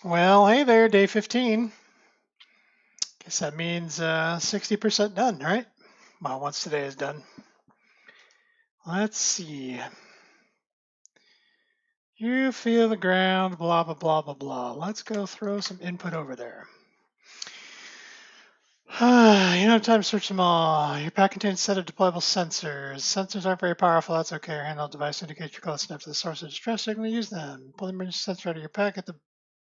Well, hey there, day 15. Guess that means 60% done, right? Well, once today is done. Let's see. You feel the ground, blah, blah, blah, blah, blah. Let's go throw some input over there. You don't have time to search them all. Your pack contains a set of deployable sensors. Sensors aren't very powerful, that's okay. Your handheld device indicates you're close enough to the source of distress signal to use them. Pull the emergency sensor out of your pack, hit the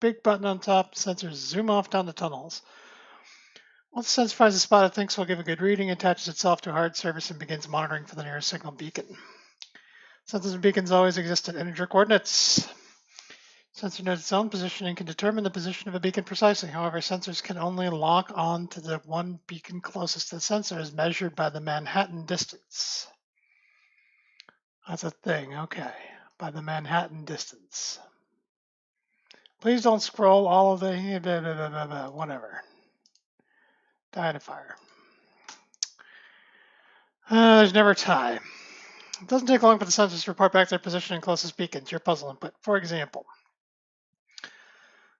big button on top, sensors zoom off down the tunnels. Once the sensor finds a spot it thinks will give a good reading, attaches itself to a hard surface and begins monitoring for the nearest signal beacon. Sensors and beacons always exist at integer coordinates. Sensor knows its own position and can determine the position of a beacon precisely. However, sensors can only lock on to the one beacon closest to the sensor as measured by the Manhattan distance. That's a thing, okay. By the Manhattan distance. Please don't scroll all of the blah, blah, blah, blah, blah, whatever. Die in a fire. There's never a tie. It doesn't take long for the sensors to report back their position in closest beacons, your puzzle input. For example,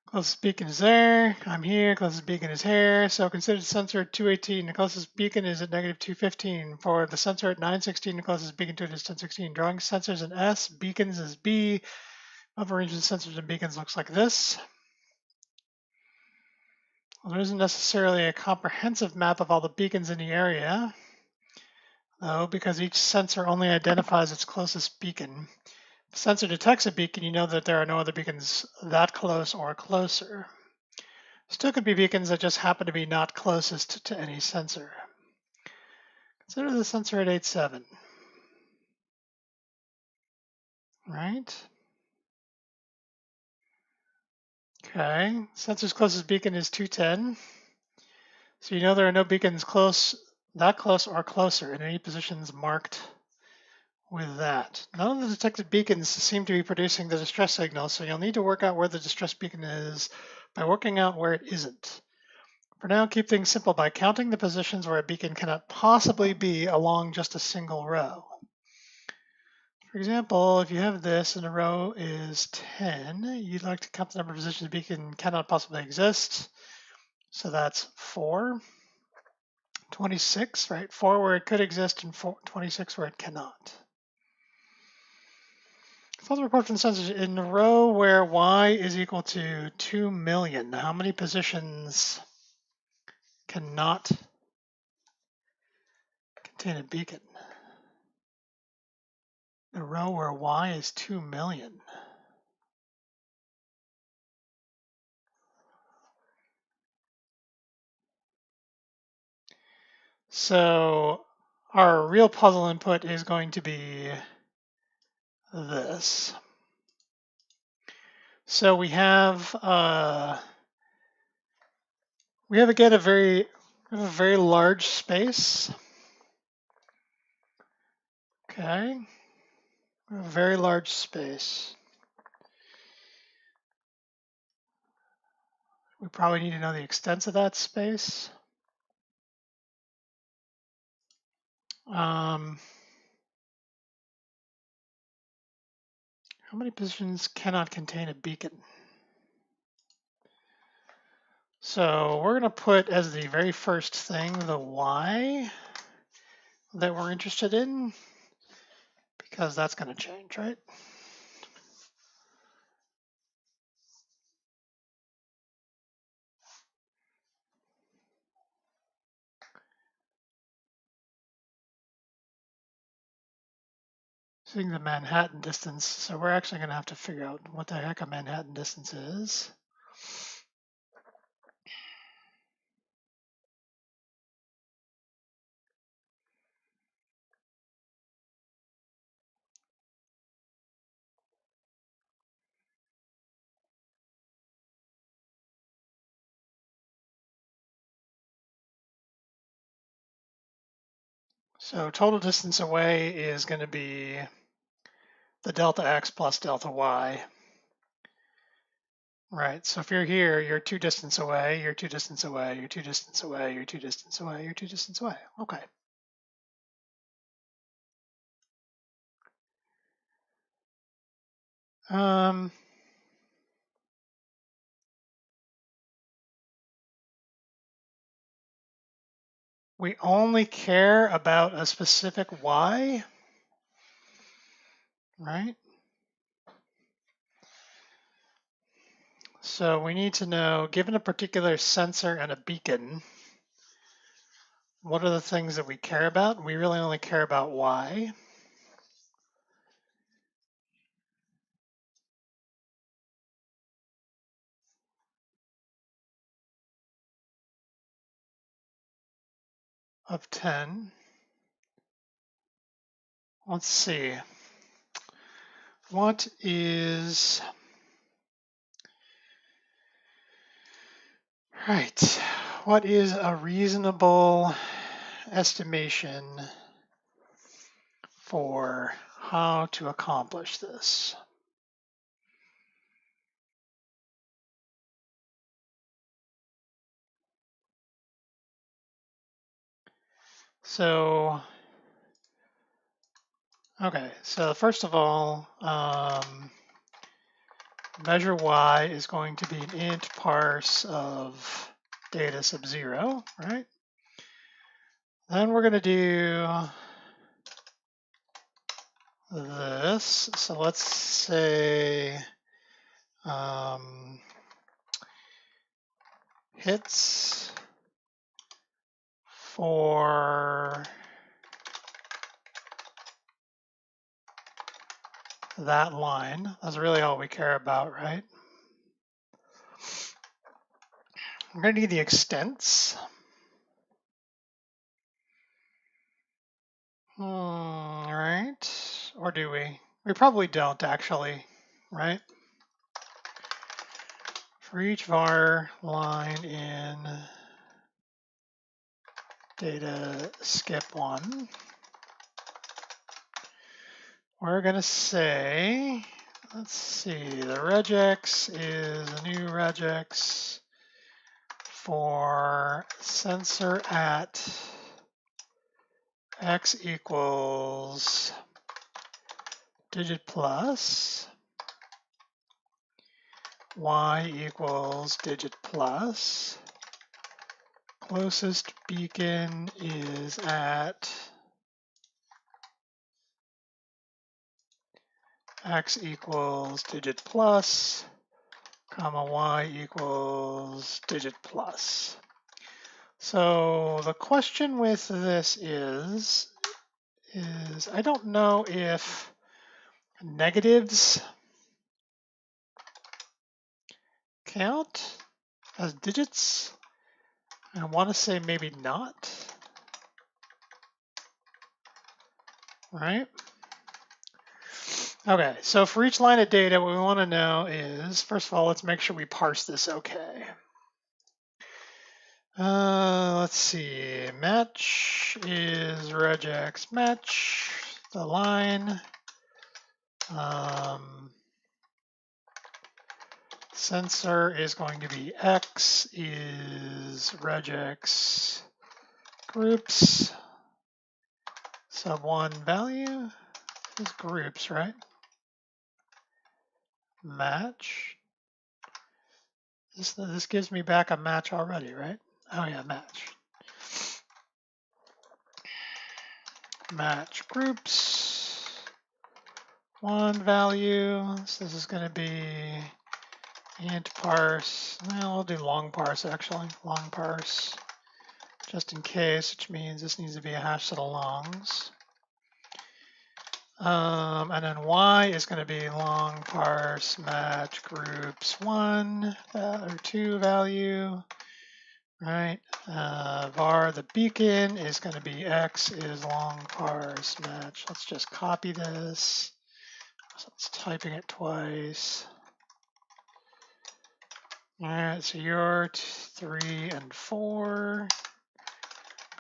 closest beacon is there, I'm here, closest beacon is here, so consider the sensor at 218, the closest beacon is at negative 215. For the sensor at 916, the closest beacon to it is 1016. Drawing sensors in S, beacons is B. Above arranging sensors and beacons looks like this. Well, there isn't necessarily a comprehensive map of all the beacons in the area, though, because each sensor only identifies its closest beacon. If the sensor detects a beacon, you know that there are no other beacons that close or closer. Still could be beacons that just happen to be not closest to any sensor. Consider the sensor at 87. Right? Okay. Sensor's closest beacon is 210. So you know there are no beacons that close or closer in any positions marked with that. None of the detected beacons seem to be producing the distress signal, so you'll need to work out where the distress beacon is by working out where it isn't. For now, keep things simple by counting the positions where a beacon cannot possibly be along just a single row. For example, if you have this and the row is 10, you'd like to count the number of positions a beacon cannot possibly exist. So that's 4. 26, right? 4 where it could exist and 26 where it cannot. Further report from the sensors in the row where y is equal to 2 million. How many positions cannot contain a beacon? The row where y is 2 million. So our real puzzle input is going to be this. So we have again a very large space. Okay, a very large space. We probably need to know the extents of that space. How many positions cannot contain a beacon? So we're going to put as the very first thing the y that we're interested in, because that's going to change, right? Seeing the Manhattan distance, so we're actually going to have to figure out what the heck a Manhattan distance is. So total distance away is going to be the delta x plus delta y. Right, so if you're here, you're 2 distance away, you're 2 distance away, you're 2 distance away, you're 2 distance away, you're 2 distance away. Okay. we only care about a specific Y, right? So we need to know, given a particular sensor and a beacon, what are the things that we care about? We really only care about Y. Of 10. Let's see. What is, right, what is a reasonable estimation for how to accomplish this? So, okay, so first of all, measure Y is going to be an int parse of data sub 0, right? Then we're going to do this. So let's say hits for that line. That's really all we care about, right? We're going to need the extents. All right. Or do we? We probably don't actually, right? For each var line in data skip 1, we're going to say, let's see, the regex is a new regex for sensor at x equals digit plus, y equals digit plus, closest beacon is at x equals digit plus, comma, y equals digit plus. So the question with this is I don't know if negatives count as digits. I want to say maybe not, right? Okay, so for each line of data, what we want to know is, first of all, let's make sure we parse this okay. Let's see, match is regex match, the line. Sensor is going to be X is regex groups, sub 1 value is groups, right? Match. This gives me back a match already, right? Oh yeah, match. Match groups, 1 value. So this is going to be int parse. Well, we'll do long parse actually, long parse, just in case, which means this needs to be a hash set of longs. And then y is going to be long parse match groups 1 or 2 value, right? Var the beacon is going to be x is long parse match. Let's just copy this. So it's typing it twice. All right, so you're 3 and 4.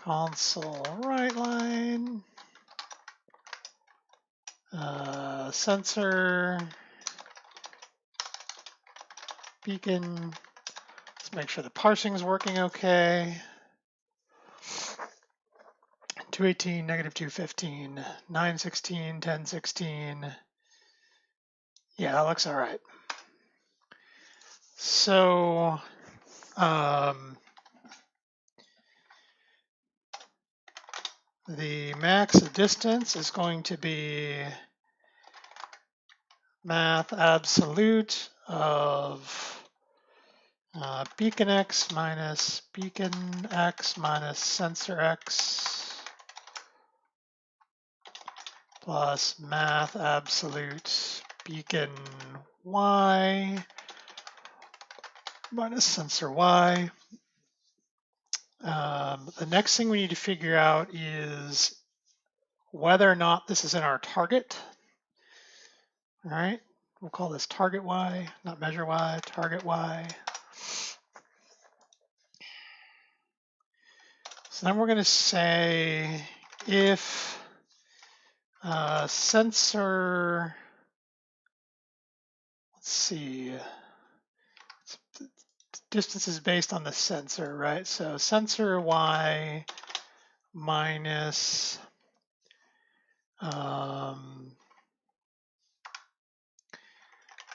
Console write line. Sensor beacon. Let's make sure the parsing is working okay. 218, negative 215, 916, 1016. Yeah, that looks all right. So the max distance is going to be math absolute of beacon x minus sensor x plus math absolute beacon y minus sensor y. The next thing we need to figure out is whether or not this is in our target. All right, we'll call this target y, not measure y, target y. So then we're going to say if sensor, let's see, distance is based on the sensor, right? So sensor y minus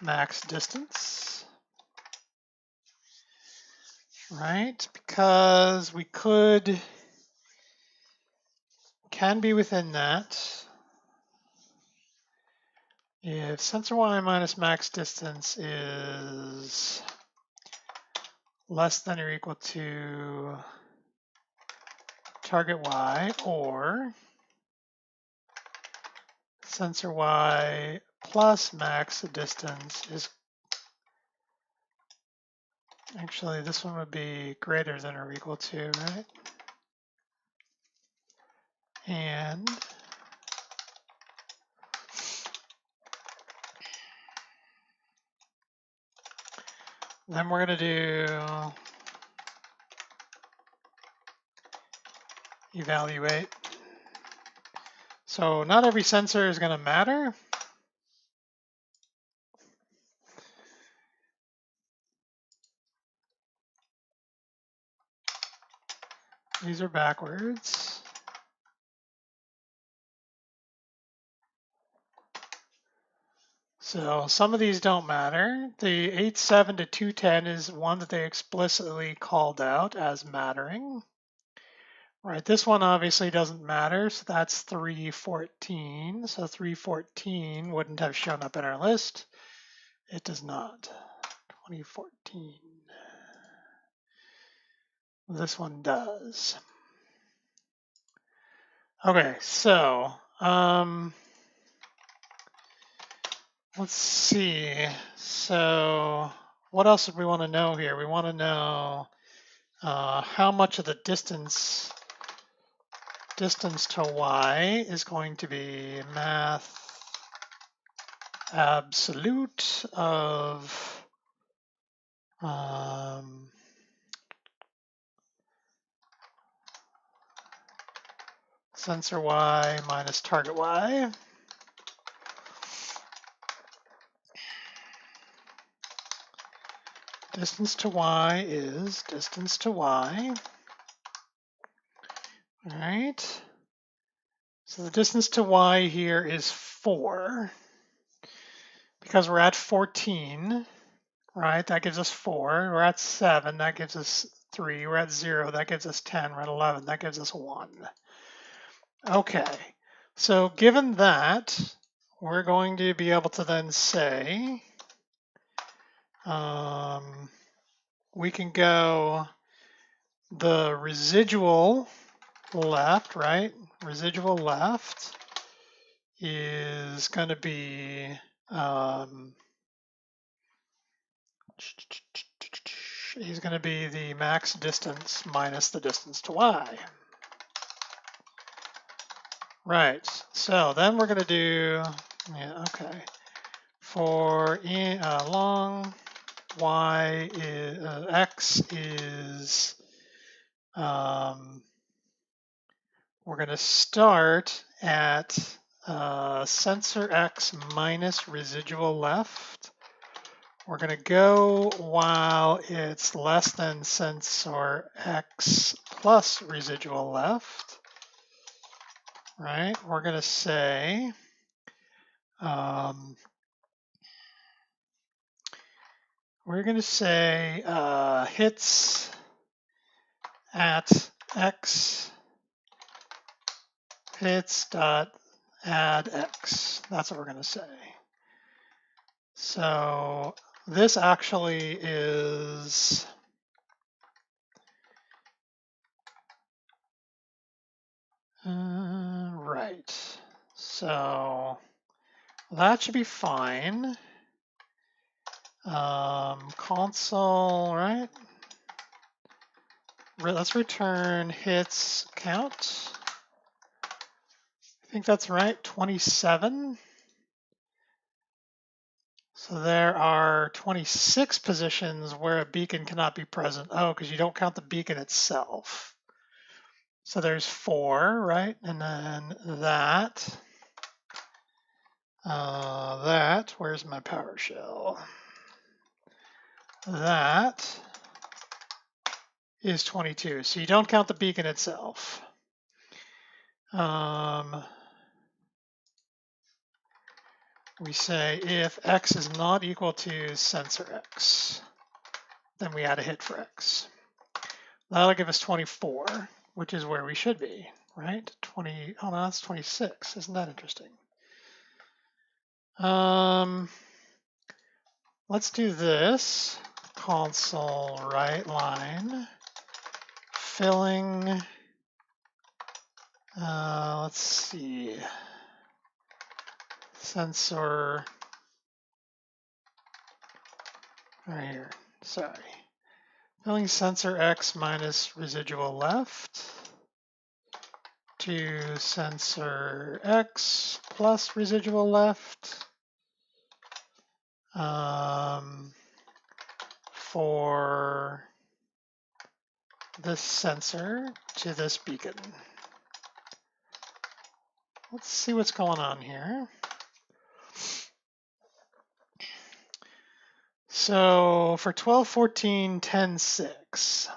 max distance, right? Because we can be within that. If sensor y minus max distance is less than or equal to target y, or sensor y plus max distance is, actually this one would be greater than or equal to, right? And then we're going to do evaluate. So not every sensor is going to matter. These are backwards. So some of these don't matter. The 8.7 to 210 is one that they explicitly called out as mattering. Right, this one obviously doesn't matter, so that's 314. So 314 wouldn't have shown up in our list. It does not. 2014. This one does. Okay, so let's see. So what else do we want to know here? We want to know how much of the distance to y is going to be math absolute of sensor y minus target y. Distance to y is distance to y. All right. So the distance to y here is 4. Because we're at 14, right? That gives us 4. We're at 7. That gives us 3. We're at 0. That gives us 10. We're at 11. That gives us 1. Okay. So given that, we're going to be able to then say, we can go the residual left, right? Residual left is going to be is going to be the max distance minus the distance to y. Right, so then we're going to do, okay. For long y is, x is, we're going to start at sensor x minus residual left. We're going to go while it's less than sensor x plus residual left, right? We're going to say hits at x hits dot add x. That's what we're going to say. So this actually is right. So that should be fine. Console, right? Let's return hits count. I think that's right, 27. So there are 26 positions where a beacon cannot be present. Oh, because you don't count the beacon itself. So there's 4, right? And then that, where's my PowerShell? That is 22. So you don't count the beacon itself. We say if x is not equal to sensor x, then we add a hit for x. That'll give us 24, which is where we should be, right? 20, oh no, that's 26. Isn't that interesting? Let's do this. Console write line, filling, let's see, sensor, right here, sorry. Filling sensor X minus residual left to sensor X plus residual left for this sensor to this beacon. Let's see what's going on here. So for 12.14, 10.6.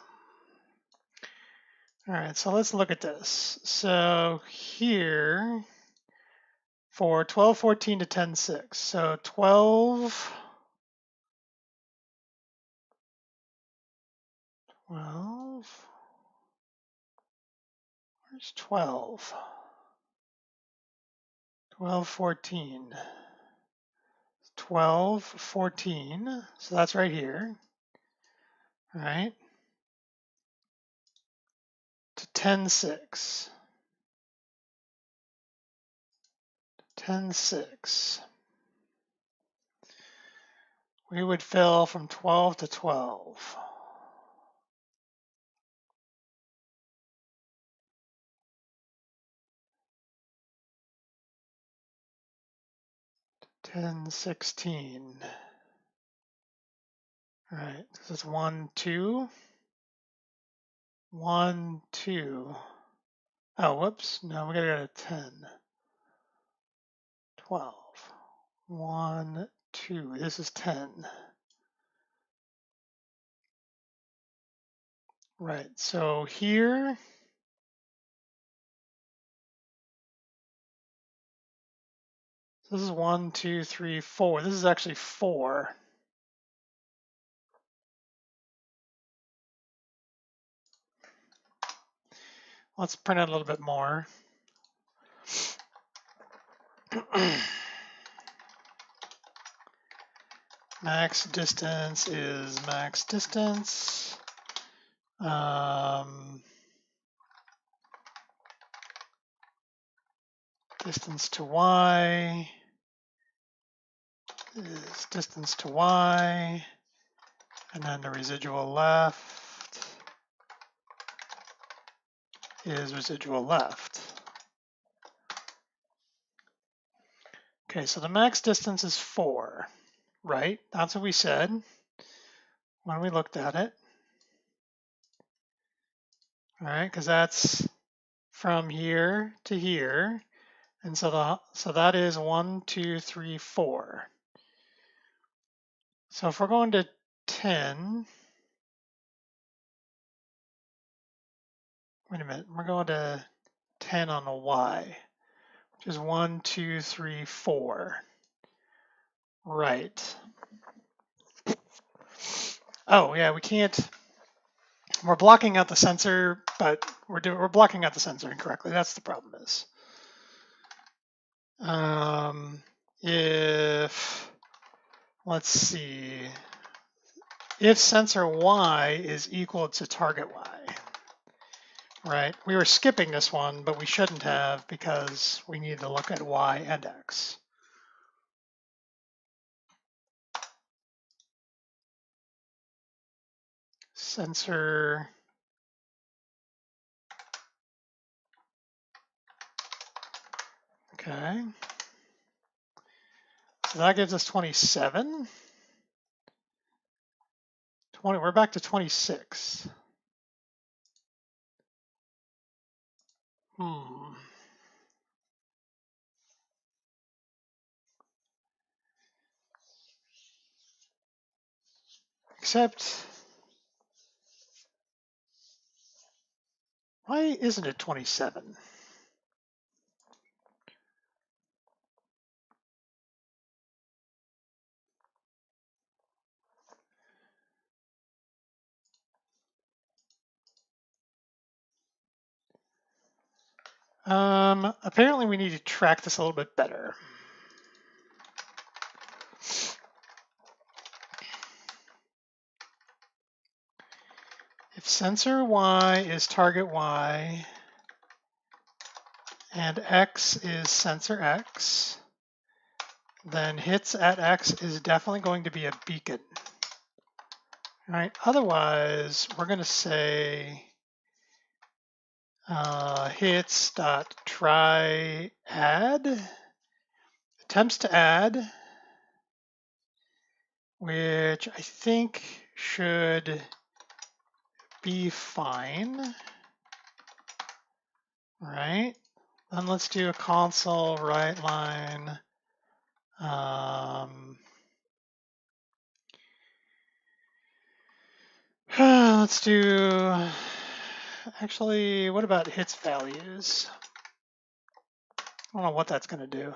All right, so let's look at this. So here for 12.14 to 10.6. So 12, where's 12? 12.14. 12.14, so that's right here, right? To 10.6. 10.6. We would fill from 12 to 12. To 10.16. All right, this is 1, 2. 1, 2. Oh, whoops. No, we gotta go to 10. 12. 1, 2. This is 10. Right, so here, this is 1, 2, 3, 4. This is actually 4. Let's print out a little bit more. Max distance is max distance. Distance to y is distance to y, and then the residual left is residual left. Okay, so the max distance is 4, right? That's what we said when we looked at it. All right, because that's from here to here. And so that is 1, 2, 3, 4. So if we're going to 10, wait a minute, we're going to 10 on the y, which is 1, 2, 3, 4. Right. Oh yeah, we can't. We're blocking out the sensor, but we're blocking out the sensor incorrectly. That's the problem is. If, let's see, if sensor Y is equal to target Y, right? We were skipping this one, but we shouldn't have because we need to look at Y and X. Sensor, okay. So that gives us 27. 20, we're back to 26. Except, why isn't it 27? Apparently we need to track this a little bit better. If sensor Y is target Y and X is sensor X, then hits at X is definitely going to be a beacon. All right, otherwise we're going to say hits dot try add, attempts to add, which I think should be fine, right? Then let's do a console write line. Let's do, actually, what about hits values? I don't know what that's going to do.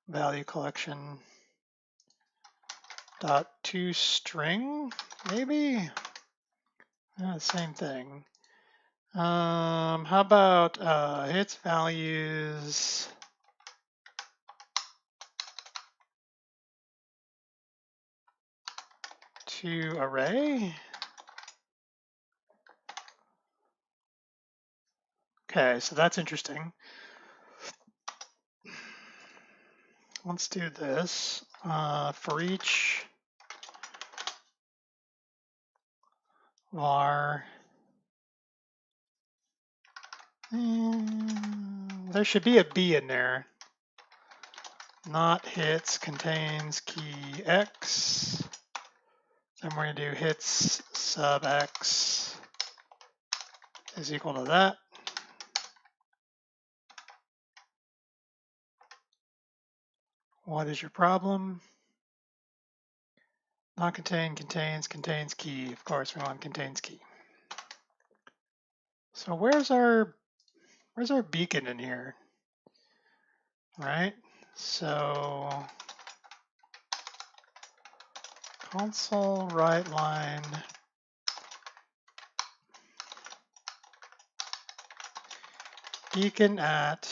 Value collection dot toString, maybe? Same thing. How about hits values to array? Okay, so that's interesting. Let's do this. For each var, there should be a B in there. Not hits contains key X. Then we're going to do hits sub X is equal to that. What is your problem? Not contain, contains key. Of course, we want contains key. So where's our beacon in here? Right? So console write line beacon at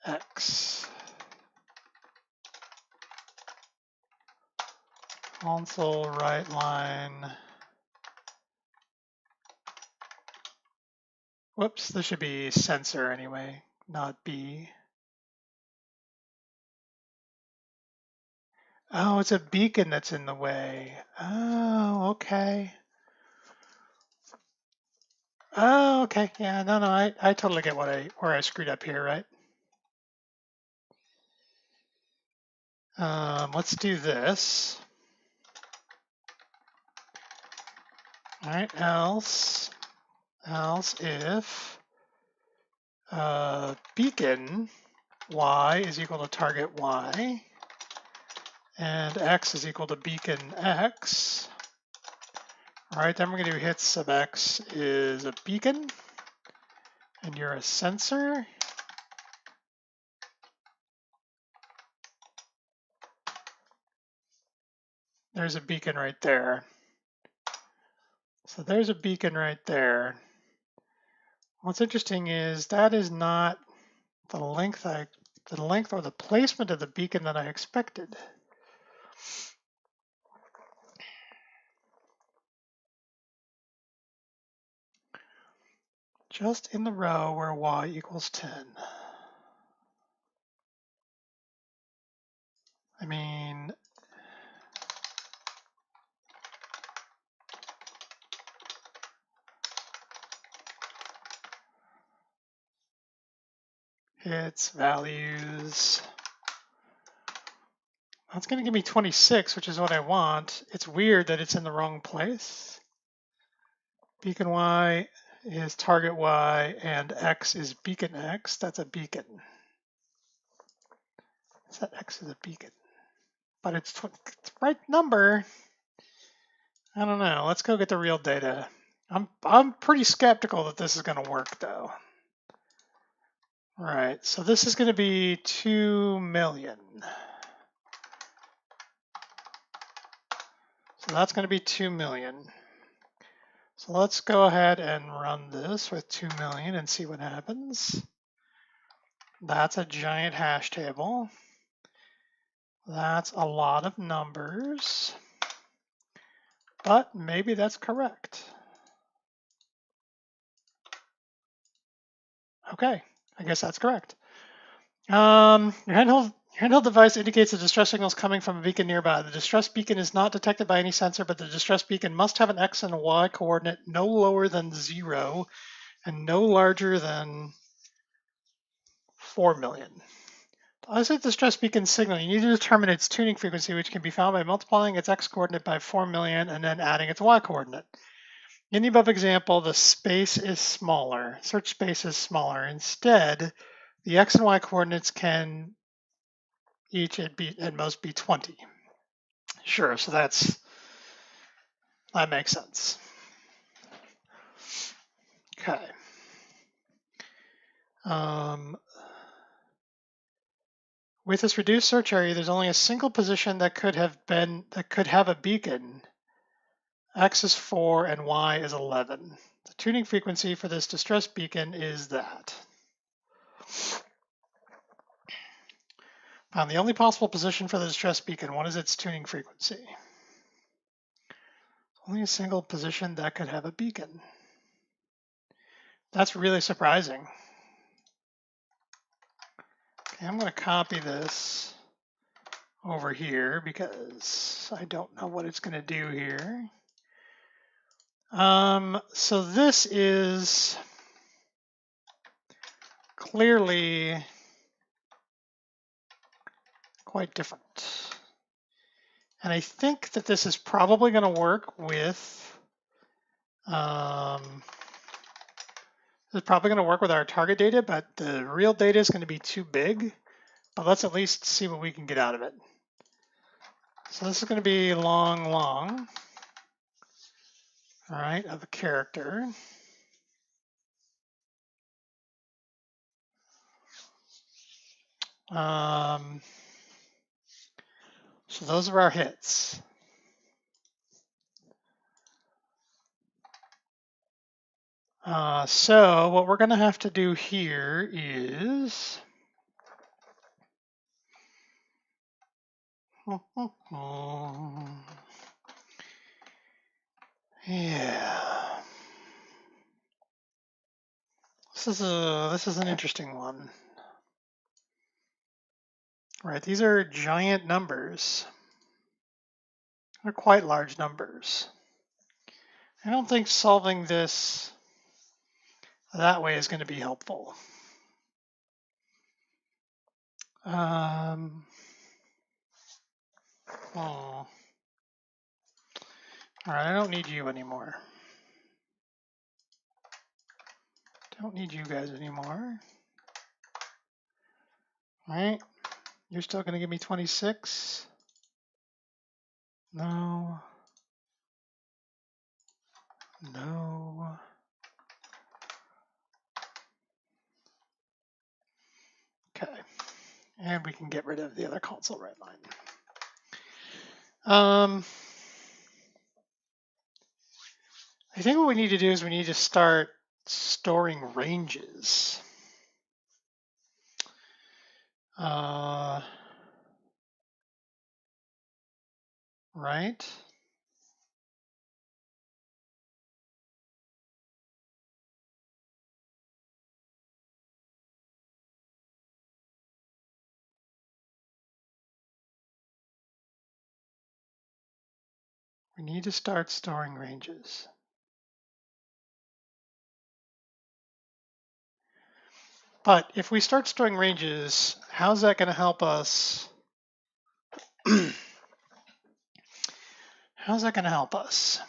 X. Console write line. Whoops, this should be sensor anyway, not B. Oh, it's a beacon that's in the way. Oh, okay. Oh, okay. Yeah, no, I totally get where I screwed up here, right? Let's do this. All right, else if beacon Y is equal to target Y and X is equal to beacon X. All right, then we're going to do hits sub X is a beacon and you're a sensor. There's a beacon right there. So there's a beacon right there. What's interesting is that is not the length or the placement of the beacon that I expected. Just in the row where y equals 10. I mean, its values. That's going to give me 26, which is what I want. It's weird that it's in the wrong place. Beacon y is target y, and x is beacon x. That's a beacon. That x is a beacon. But it's the right number. I don't know. Let's go get the real data. I'm pretty skeptical that this is going to work, though. Right, so this is going to be 2 million. So that's going to be 2 million. So let's go ahead and run this with 2 million and see what happens. That's a giant hash table. That's a lot of numbers, but maybe that's correct. Okay, I guess that's correct. Your handheld device indicates a distress signal is coming from a beacon nearby. The distress beacon is not detected by any sensor, but the distress beacon must have an X and a Y coordinate no lower than 0 and no larger than 4 million. To isolate the distress beacon signal, you need to determine its tuning frequency, which can be found by multiplying its X coordinate by 4 million and then adding its Y coordinate. In the above example, the space is smaller. Search space is smaller. Instead, the X and Y coordinates can each at most be 20. Sure, so that makes sense. Okay. With this reduced search area, there's only a single position that could have a beacon. X is 4 and Y is 11. The tuning frequency for this distress beacon is that. Found the only possible position for the distress beacon. What is its tuning frequency? Only a single position that could have a beacon. That's really surprising. Okay, I'm going to copy this over here because I don't know what it's going to do here. So this is clearly quite different. And I think that this is probably going to work with our target data, but the real data is going to be too big. But let's at least see what we can get out of it. So this is going to be long, all right, of a character. So those are our hits. So what we're going to have to do here is yeah. This is an interesting one. Right, these are giant numbers. They're quite large numbers. I don't think solving this that way is going to be helpful. All right, I don't need you anymore. Don't need you guys anymore. All right, you're still going to give me 26? No. No. Okay, and we can get rid of the other console red line. I think what we need to do is we need to start storing ranges. Right? We need to start storing ranges. But if we start storing ranges, how's that going to help us? How's that going to help us?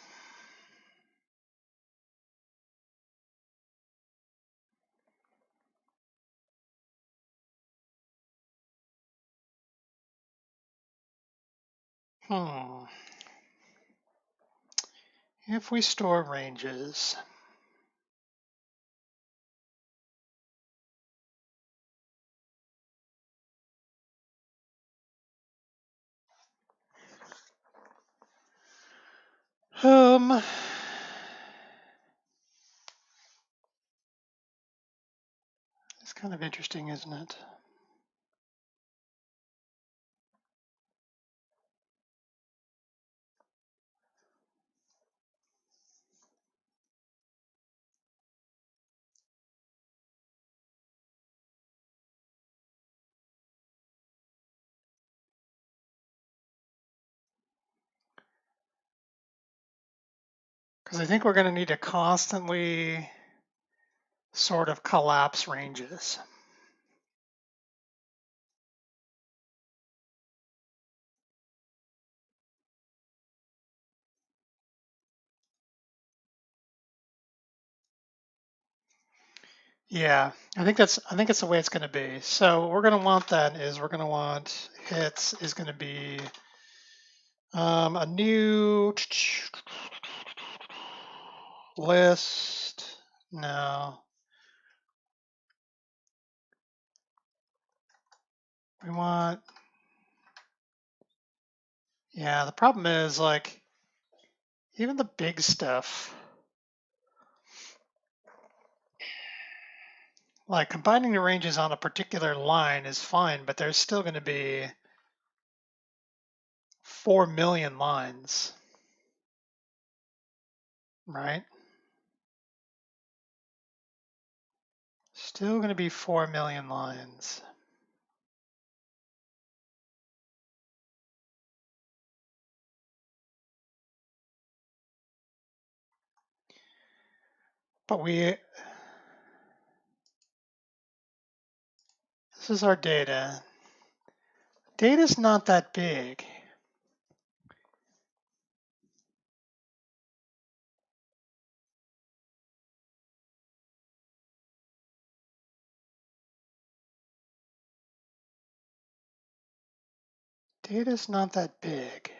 If we store ranges, it's kind of interesting, isn't it? Because I think we're going to need to constantly sort of collapse ranges. Yeah, I think that's the way it's going to be. So what we're going to want then is we're going to want hits is going to be a new list. No, we want. Yeah, the problem is like even the big stuff. Like combining the ranges on a particular line is fine, but there's still going to be 4 million lines, right? Still going to be 4 million lines. But this is our data. Data's not that big. Data's not that big.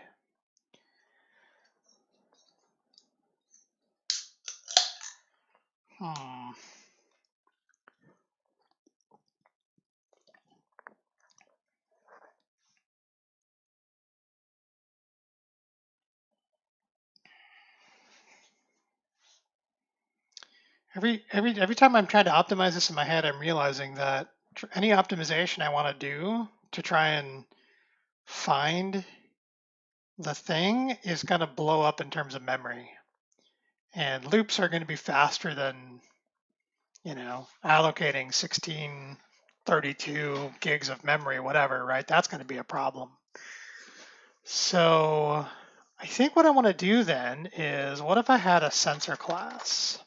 Every time I'm trying to optimize this in my head, I'm realizing that any optimization I want to do to try and find the thing is going to blow up in terms of memory. And loops are going to be faster than, allocating 1632 gigs of memory, whatever, right? That's going to be a problem. So I think what I want to do then is, what if I had a sensor class,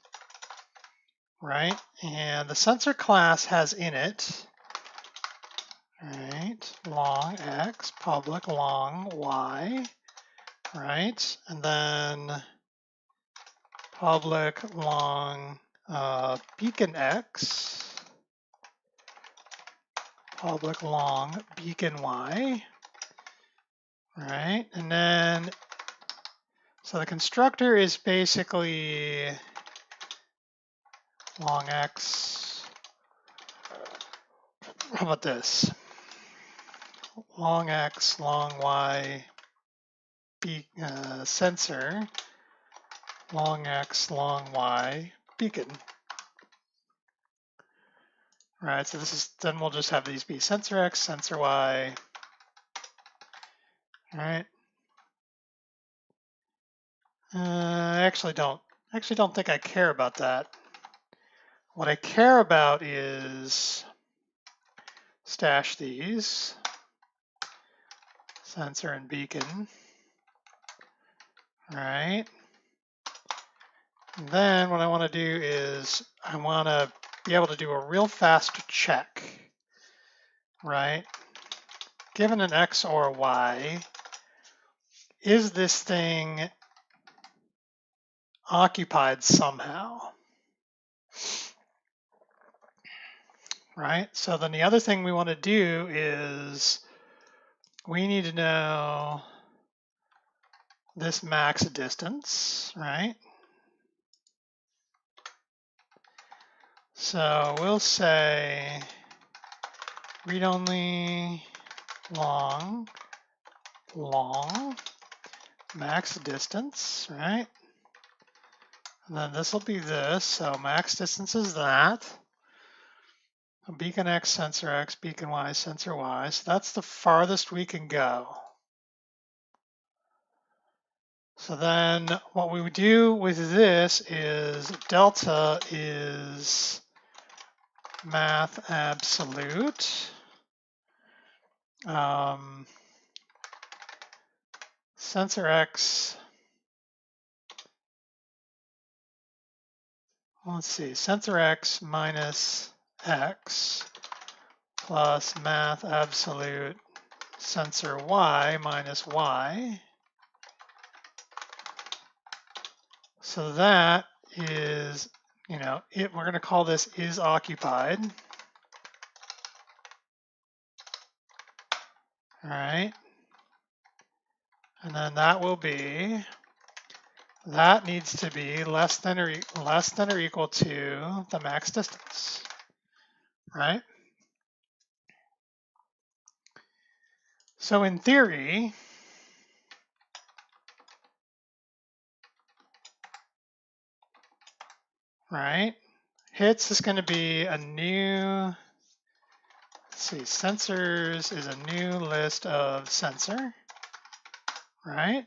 right? And the sensor class has in it, right, long x, public long y, right? And then public long beacon x, public long beacon y, right? And then, so the constructor is basically long x. How about this? Long x, long y, sensor, long x, long y, beacon. Right, so this is, then we'll just have these be sensor X, sensor Y. All right. I actually don't think I care about that. What I care about is stash these, sensor and beacon. All right. And then what I want to do is I want to be able to do a real fast check, right? Given an X or a Y, is this thing occupied somehow? Right? So then the other thing we want to do is we need to know this max distance, right? So we'll say read only long max distance, right? And then this will be this, so max distance is that. Beacon X, sensor X, beacon Y, sensor Y. So that's the farthest we can go. So then what we would do with this is delta is math absolute. Sensor X, let's see, sensor X minus X plus math absolute sensor Y minus Y. So that is, we're going to call this is occupied. All right. And then that will be, that needs to be less than or equal to the max distance, right? So in theory, right, hits is going to be a new, let's see, sensors is a new list of sensor, right?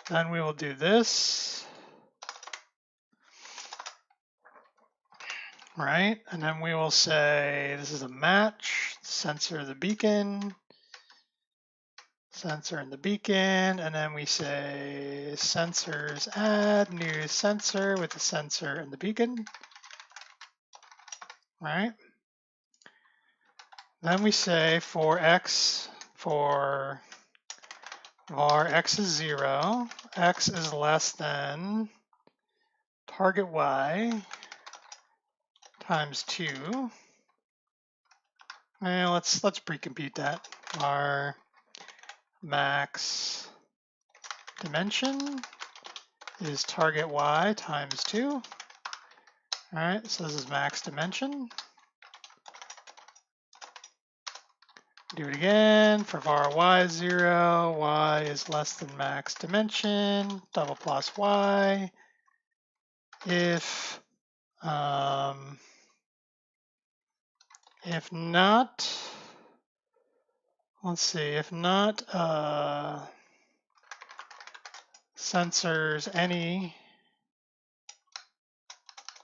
Then we will do this, right? And then we will say this is a match, sensor the beacon, sensor and the beacon, and then we say sensors add new sensor with the sensor and the beacon, right? Then we say for X, for var X is 0, X is less than target Y times 2. And let's pre-compute that. Our max dimension is target Y times 2. All right, so this is max dimension. Do it again. For var Y is 0, Y is less than max dimension, double plus Y. If not, let's see, if not sensors any,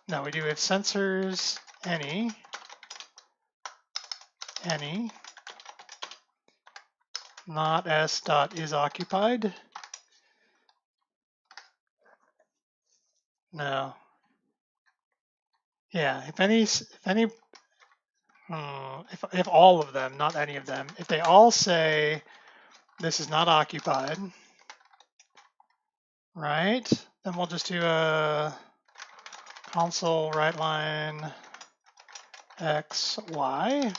no, we do if sensors any, not s dot is occupied. No. Yeah, if all of them, not any of them, if they all say this is not occupied, right? Then we'll just do a console write line x, y,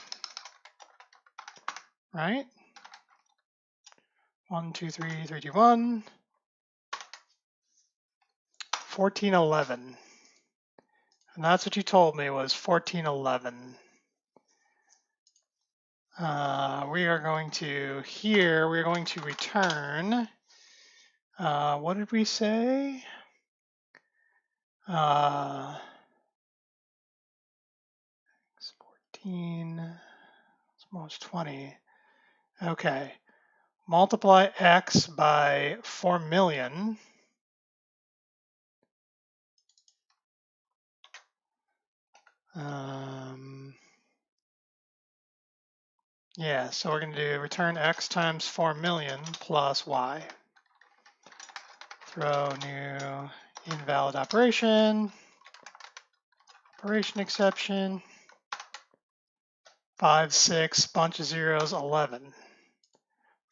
right? 1, 2, 3, 3, 2, 1. 1411. And that's what you told me was 1411. We are going to, here, we're going to return, what did we say? 15, it's almost 20. Okay, multiply x by 4 million. Yeah, so we're going to do return x times 4 million plus y. Throw new invalid operation, operation exception, 5, 6, bunch of zeros, 11.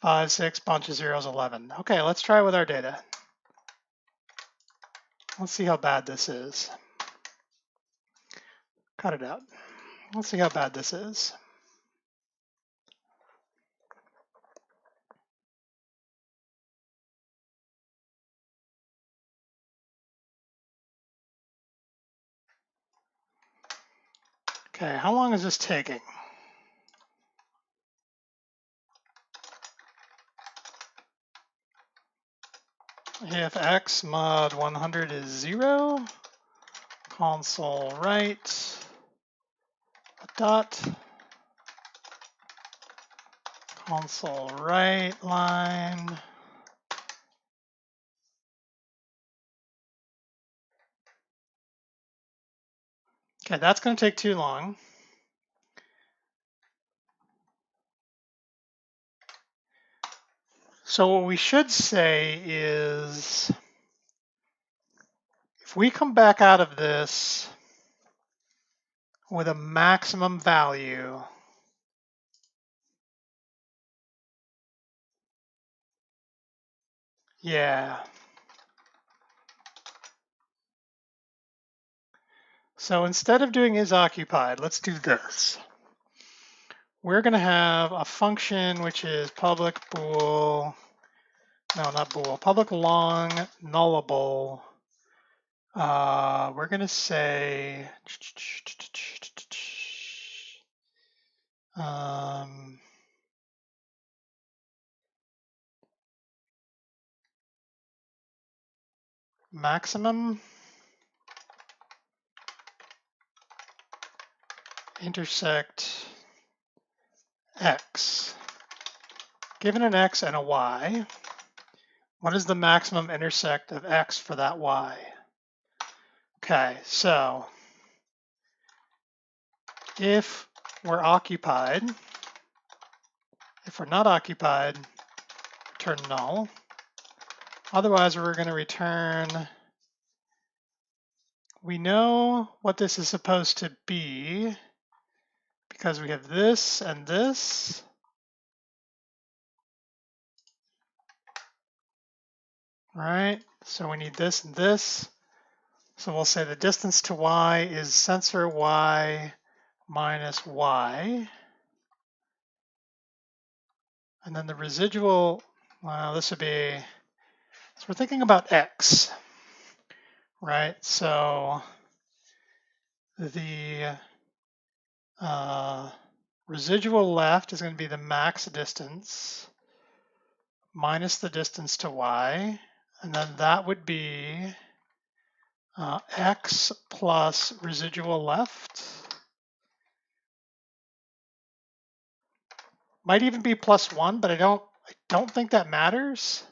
5, 6, bunch of zeros, 11. Okay, let's try with our data. Let's see how bad this is. Cut it out. Let's see how bad this is. Okay, how long is this taking? If x mod 100 is 0, console write a dot, console write line. Okay, that's going to take too long. So what we should say is, if we come back out of this with a maximum value, yeah. So instead of doing is occupied, let's do this. We're going to have a function which is public bool, no, not bool, public long nullable. We're going to say, maximum intersect x. Given an x and a y, what is the maximum intersect of x for that y? Okay, so if we're occupied, if we're not occupied, return null. Otherwise, we're going to return, we know what this is supposed to be because we have this and this. Right? So we need this and this. So we'll say the distance to y is sensor y minus y. And then the residual, well, this would be, so we're thinking about x, right? So the residual left is going to be the max distance minus the distance to y. And then that would be x plus residual left. Might even be plus 1, but I don't think that matters.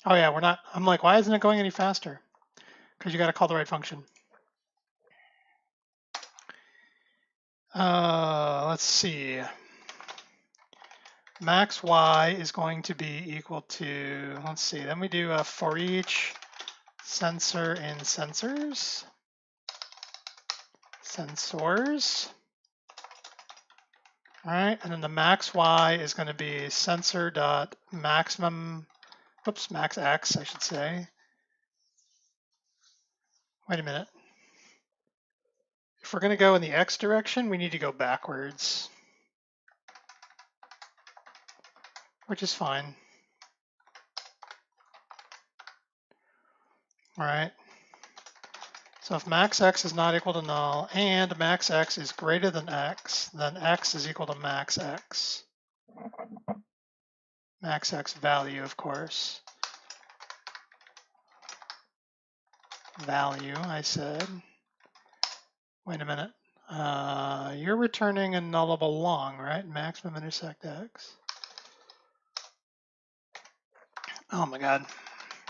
Oh yeah, we're not, I'm like, why isn't it going any faster? Because you got to call the right function. Let's see. Max y is going to be equal to, let's see, then we do a for each sensor in sensors. Sensors. All right, and then the max y is going to be sensor dot maximum, oops, max x, I should say. Wait a minute. If we're going to go in the x direction, we need to go backwards, which is fine. All right. So if max x is not equal to null and max x is greater than x, then x is equal to max x. Max x value, of course. Value, I said. Wait a minute. You're returning a nullable long, right? Maximum intersect x. Oh my god.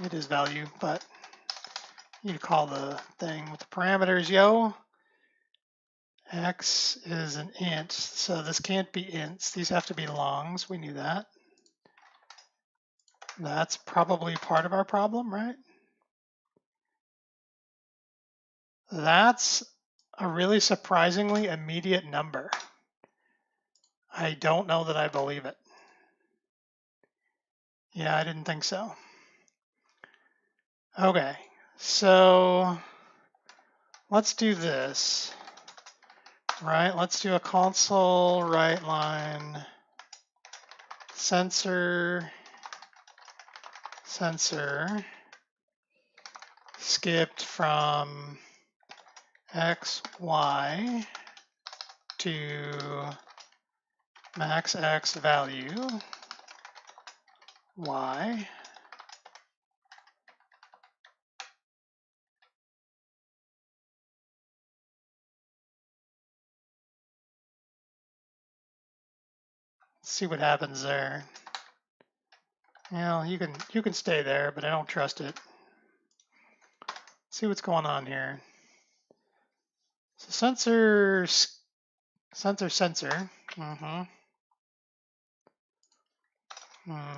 It is value, but you call the thing with the parameters, yo. X is an int, so this can't be ints. These have to be longs. We knew that. That's probably part of our problem, right? That's a really surprisingly immediate number. I don't know that I believe it. Yeah, I didn't think so. Okay, so let's do this, right? Let's do a console write line sensor skipped from x, y to max x value, y. Let's see what happens there. Well, you can stay there, but I don't trust it. See what's going on here. So sensor.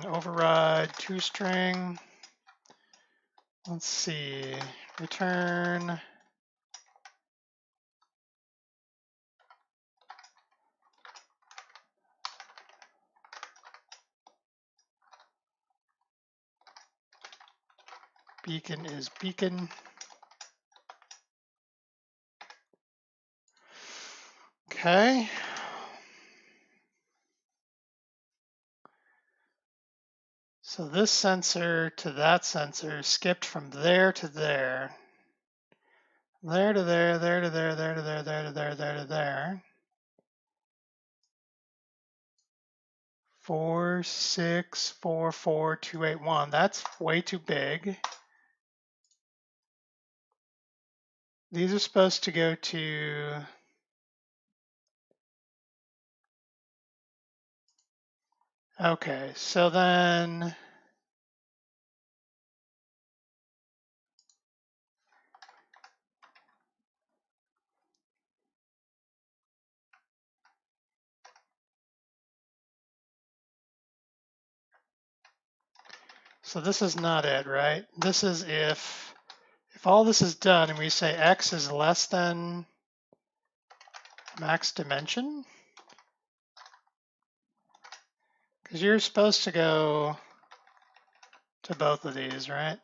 Override toString. Let's see. Return. Beacon is beacon. Okay. So this sensor to that sensor skipped from there to there. There to there, there to there, there to there, there to there, there to there. 4, 6, 4, 4, 2, 8, 1. That's way too big. These are supposed to go to okay, so then so this is not it, right? This is if all this is done and we say x is less than max dimension, because you're supposed to go to both of these, right?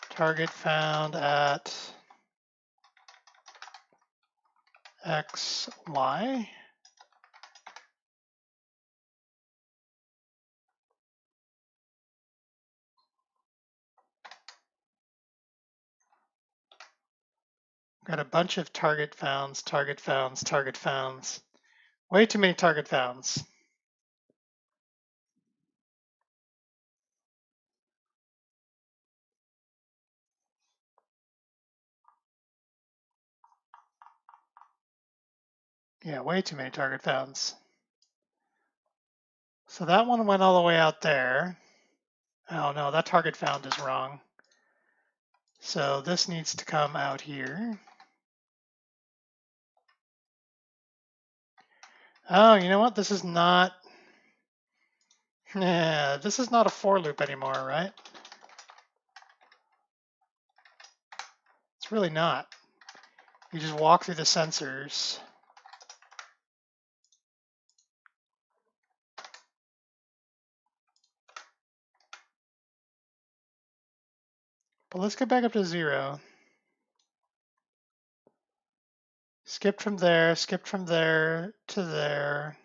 Target found at x, y. Got a bunch of target founds, target founds, target founds. Way too many target founds. Yeah, way too many target founds. So that one went all the way out there. Oh no, that target found is wrong. So this needs to come out here. Oh, you know what? This is not, this is not a for loop anymore, right? It's really not. You just walk through the sensors. But let's get back up to 0. Skipped from there to there.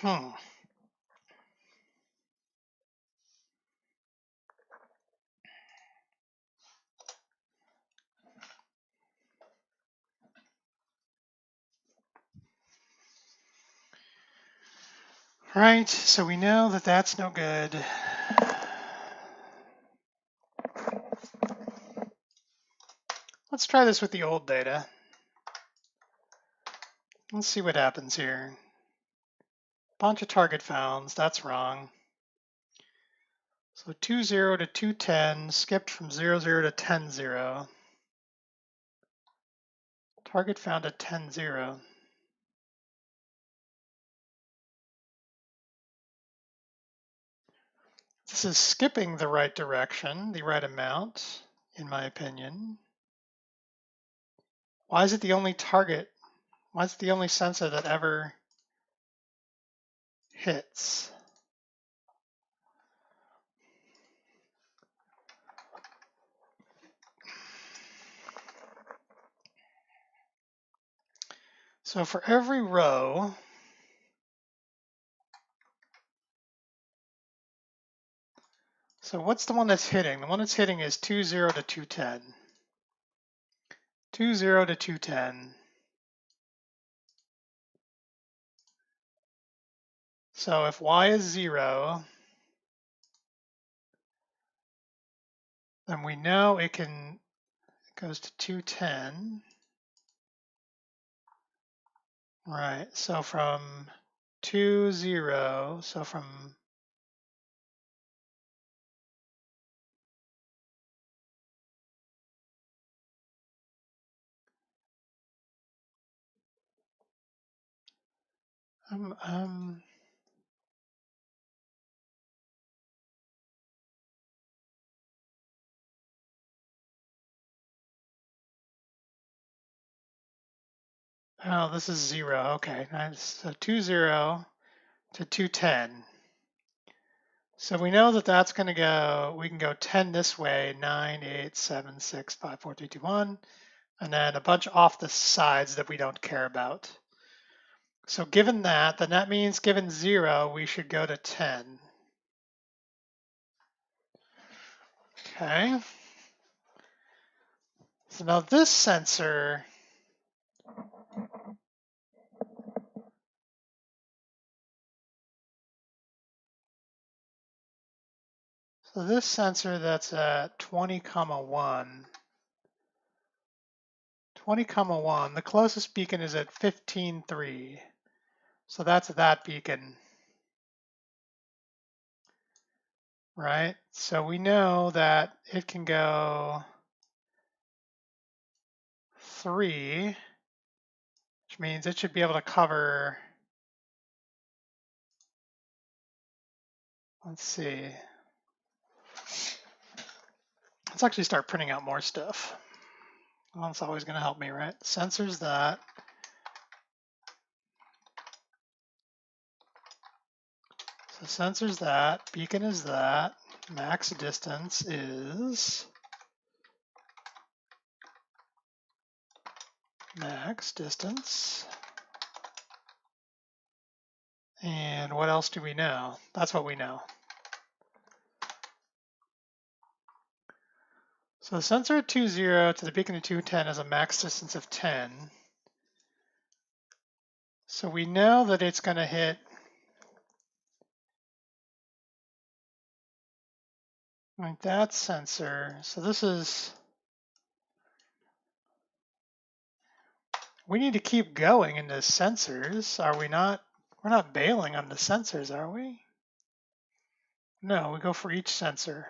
Hmm. Right, so we know that that's no good. Let's try this with the old data. Let's see what happens here. Bunch of target founds, that's wrong. So 2, 0 to 2, 10, skipped from 0, 0 to 10, 0. Target found at 10, 0. This is skipping the right direction, the right amount, in my opinion. Why is it the only target? Why is it the only sensor that ever hits? So for every row, so what's the one that's hitting? The one that's hitting is 2, 0 to 2, 10. 2, 0 to 2, 10. So if y is 0, then we know it goes to 2, 10. Right, so from 2, 0, so from oh, this is 0. Okay, nice. So 2, 0 to 2, 10. So we know that that's going to go, we can go 10 this way, 9, 8, 7, 6, 5, 4, 3, 2, 1, and then a bunch off the sides that we don't care about. So given that, then that means given 0, we should go to 10. Okay. So now this sensor, so this sensor that's at 20, 1, 20, 1, the closest beacon is at 15, 3. So that's that beacon, right? So we know that it can go 3, which means it should be able to cover, let's see. Let's actually start printing out more stuff. Well, it's always going to help me, right? Sensors that. So sensors that, beacon is that, max distance is max distance. And what else do we know? That's what we know. So the sensor at 2, 0 to the beacon at 2, 10 is a max distance of 10. So we know that it's going to hit like that sensor. So this is, we need to keep going into sensors. Are we not? We're not bailing on the sensors, are we? No, we go for each sensor.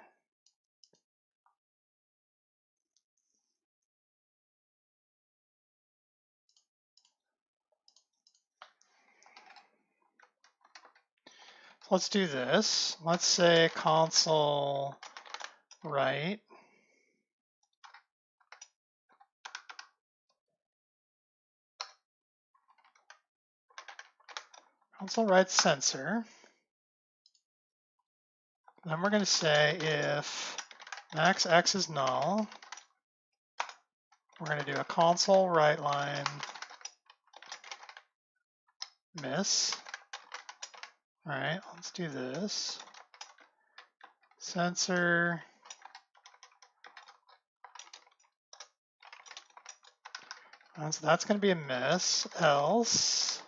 Let's do this. Let's say console write. Console write sensor. Then we're going to say if max x is null, we're going to do a console write line miss. All right, let's do this. Sensor. And so that's going to be a miss. Else.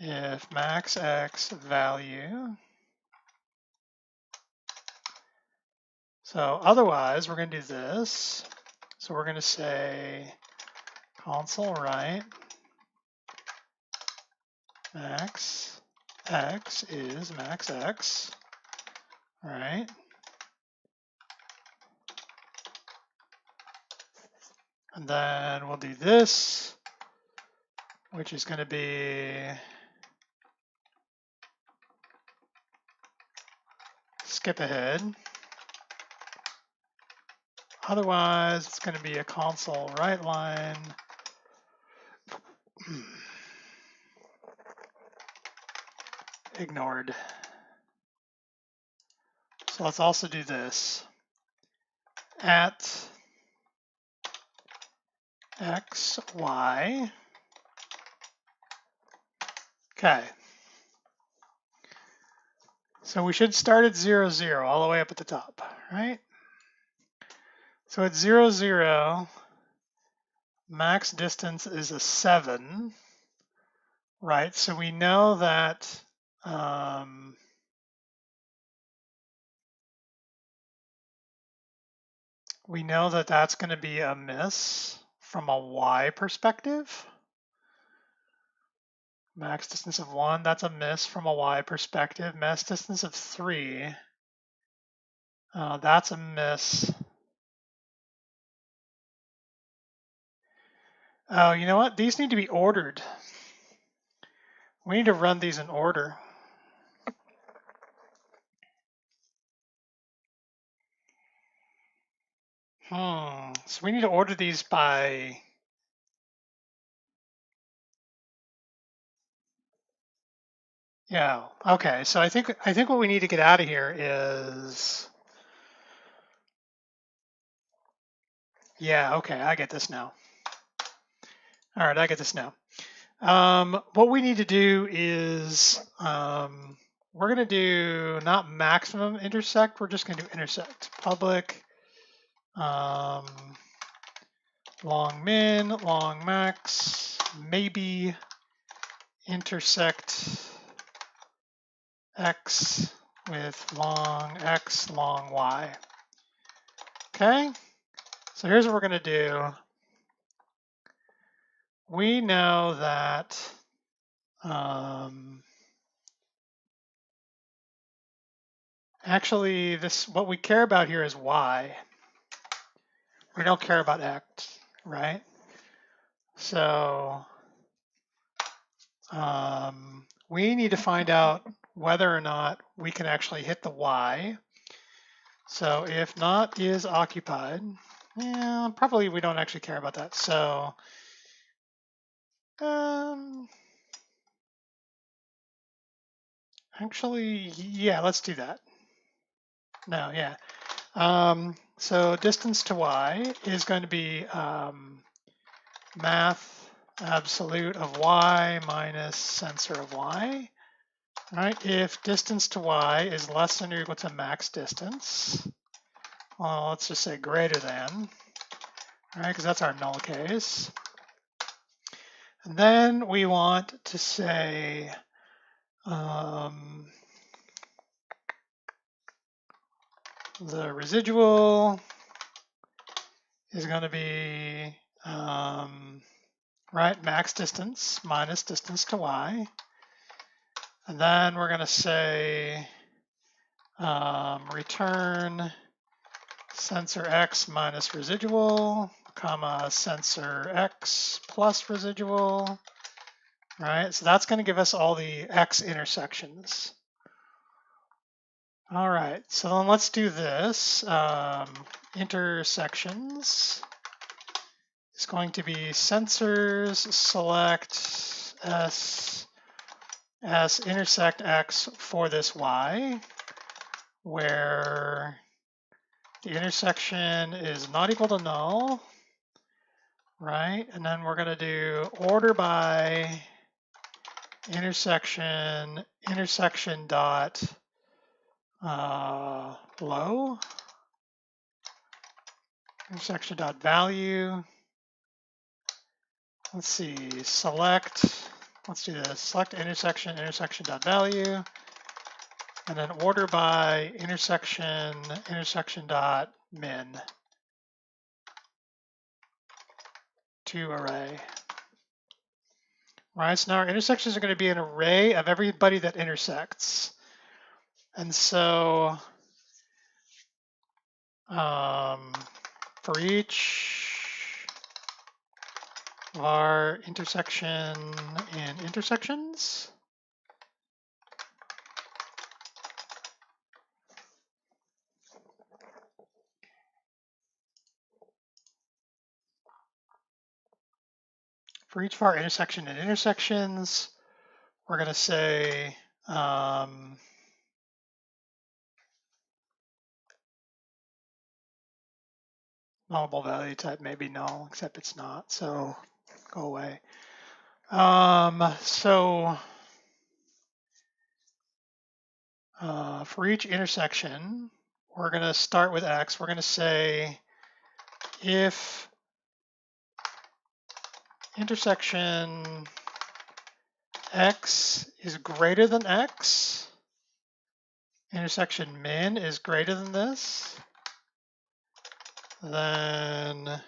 If max x value. So otherwise, we're going to do this. So we're going to say console write max x is max x, right? And then we'll do this, which is going to be skip ahead. Otherwise, it's going to be a console write line. Ignored. So let's also do this. At x, y. Okay. So we should start at 0, 0, all the way up at the top, right? So at 0, 0, max distance is a 7, right? So we know that that's going to be a miss from a y perspective. Max distance of 1, that's a miss from a y perspective. Max distance of 3, that's a miss. Oh, you know what? These need to be ordered. We need to run these in order. So we need to order these by... Yeah, okay. So I think what we need to get out of here is... Yeah, okay, I get this now. All right, I get this now. What we need to do is we're going to do not maximum intersect, we're just going to do intersect. Public long min, long max, maybe intersect x with long x, long y. Okay, so here's what we're going to do. We know that actually what we care about here is y. We don't care about x, right? So we need to find out whether or not we can actually hit the y. So if not is occupied, yeah, probably we don't actually care about that. So actually, yeah, let's do that. No, yeah. So distance to y is going to be math absolute of y minus sensor of y. All right, if distance to y is less than or equal to max distance, well, let's just say greater than, all right, because that's our null case. And then we want to say the residual is going to be, right, max distance minus distance to y. And then we're going to say return sensor x minus residual, comma sensor x plus residual. Right, so that's going to give us all the x intersections. All right, so then let's do this. Intersections is going to be sensors select s intersect x for this y, where the intersection is not equal to null, right? And then we're going to do order by intersection dot low, intersection dot value. Let's see, select, let's do this, select intersection dot value, and then order by intersection dot min to array. Right, so now our intersections are going to be an array of everybody that intersects. And so for each var intersection in intersections, for each var intersection in intersections, we're going to say nullable value type may be null, except it's not, so go away. For each intersection, we're going to start with x. We're going to say if intersection x is greater than x, intersection min is greater than this, then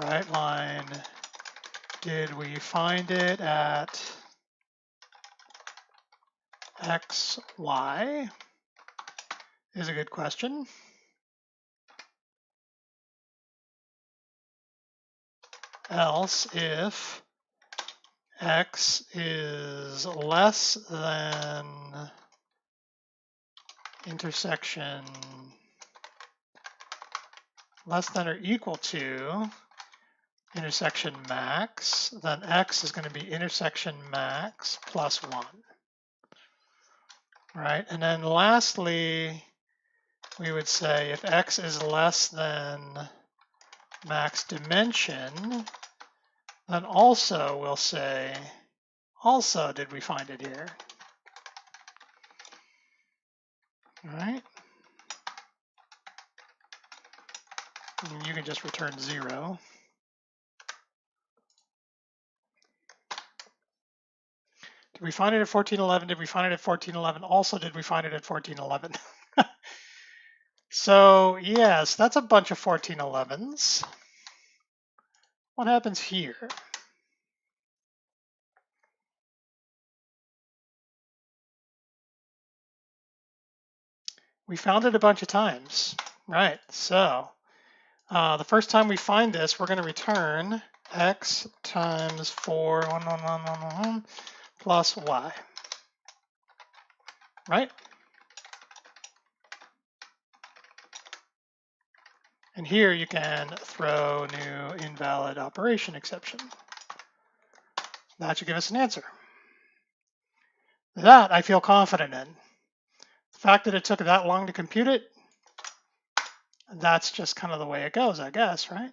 right line, did we find it at x, y? Is a good question. Else, if x is less than intersection less than or equal to intersection max, then x is going to be intersection max plus 1. Right? And then lastly, we would say if x is less than max dimension, then also we'll say, also did we find it here? All right? And you can just return 0. Did we find it at 1411? Did we find it at 1411? Also, did we find it at 1411? So yes, that's a bunch of 1411s. What happens here? We found it a bunch of times, right? So the first time we find this, we're going to return x times 4 1, 1, 1, 1, 1, plus y, right? And here you can throw new invalid operation exception. That should give us an answer. That I feel confident in. The fact that it took that long to compute it, that's just kind of the way it goes, I guess, right?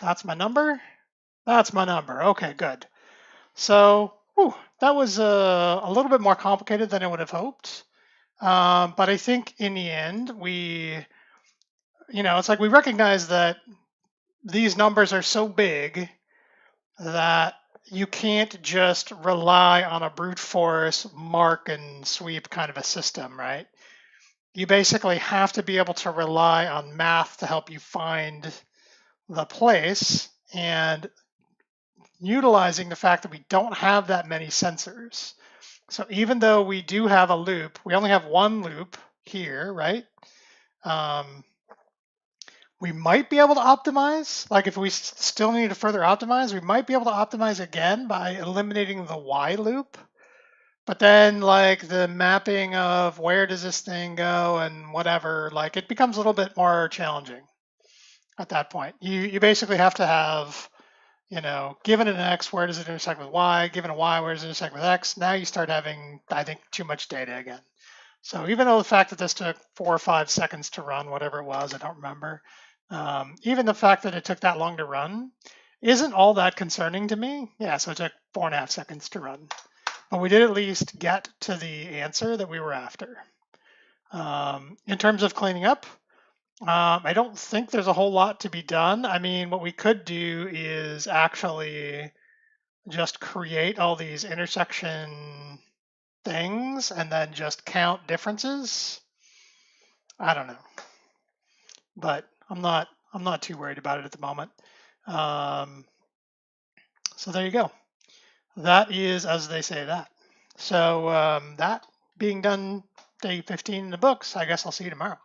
That's my number. That's my number. Okay, good. So that was a little bit more complicated than I would have hoped. But I think in the end, it's like we recognize that these numbers are so big that you can't just rely on a brute force mark and sweep kind of a system, right? You basically have to be able to rely on math to help you find the place, and utilizing the fact that we don't have that many sensors. So even though we do have a loop, we only have one loop here, right? We might be able to optimize, like if we still need to further optimize, we might be able to optimize again by eliminating the Y loop. But then like the mapping of where does this thing go and whatever, like it becomes a little bit more challenging at that point. You basically have to have, given an X, where does it intersect with Y? Given a Y, where does it intersect with X? Now you start having, I think, too much data again. So even though the fact that this took 4 or 5 seconds to run, whatever it was, I don't remember, even the fact that it took that long to run isn't all that concerning to me. Yeah, so it took 4.5 seconds to run. But we did at least get to the answer that we were after. In terms of cleaning up, I don't think there's a whole lot to be done. I mean, what we could do is actually just create all these intersection things and then just count differences. I don't know, but I'm not too worried about it at the moment. So there you go. That is as they say that. So that being done day 15 in the books, I guess I'll see you tomorrow.